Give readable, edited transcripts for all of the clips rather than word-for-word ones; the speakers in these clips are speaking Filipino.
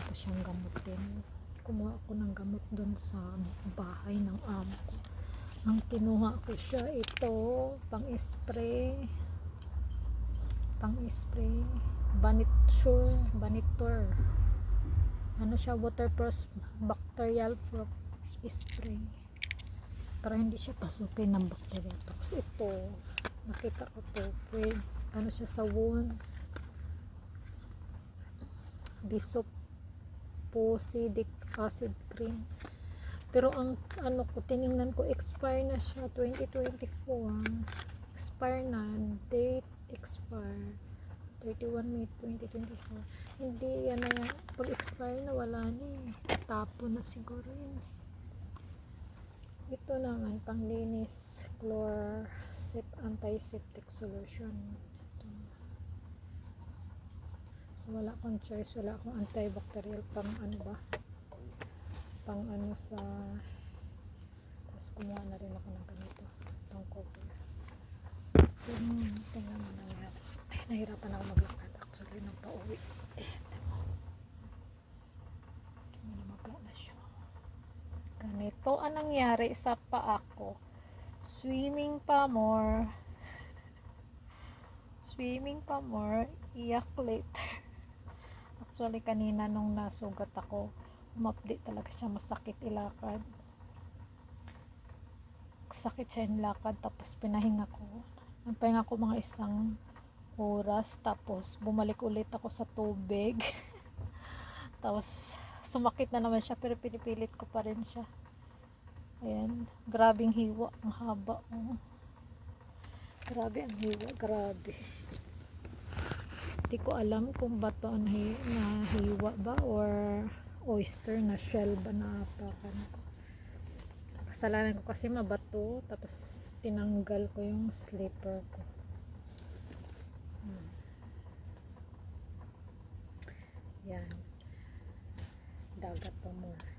ko siyang gamutin. Kumuha ako ng gamot doon sa bahay ng amo ko. Ang kinuha ko siya, ito pang-spray Vanitor. Ano siya, waterproof bacterial proof spray para hindi siya pasukin ng bacteria. Tapos ito, nakita ko to, with ano siya sa wounds, disophosidic acid cream. Pero ang ano ko, tiningnan ko, expire na siya 2024, expire na, date expire 31 May 2024. Hindi yan na yan, pag expire na wala na eh, tapo na siguro yun. Ito naman panglinis, Chlorasep antiseptic solution. Ito. So wala akong choice, wala akong antibacterial pang ano ba, pang ano sa, tapos kumuha na rin ako ng ganito, pang cover. Tingnan mo na yan. Ay, nahirapan ako maglakad actually nang pauwi. Lumaga na siya. Ganito ang nangyari sa paa ko. Swimming pa more, iyak later. Actually kanina nung nasugat ako, umapdi talaga siya, masakit ilakad. Sakit siya yung lakad, tapos pinahinga ko. Nagpahinga ko mga 1 oras, tapos bumalik ulit ako sa tubig. Tapos sumakit na naman siya, pero pinipilit ko pa rin siya. Ayan, grabing hiwa, ang haba. Grabe ang hiwa, grabe. Hindi ko alam kung bato na hiwa ba or oyster na shell ba na apakan ko. Kasalanan ko kasi mabato, tapos tinanggal ko yung slipper ko. Yan, dagat pa more.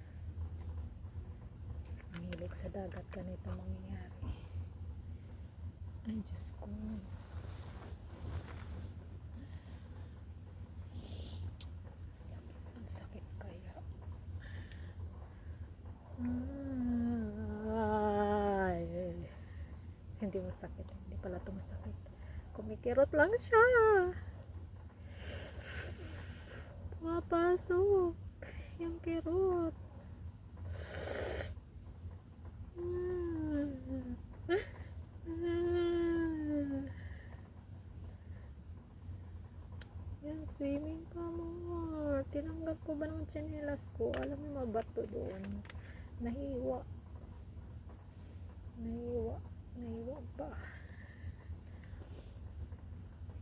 Ang hilig sa dagat, ganito mangyayari. Ay Diyos ko, ang sakit kaya. Ay, hindi masakit, hindi pala ito masakit, kumikirot lang siya, pumapasok yung kirot. Yan, swimming pa more. Tinanggal ko ba naman tsinelas ko? Alam mo, mabato doon. Nahiwa pa.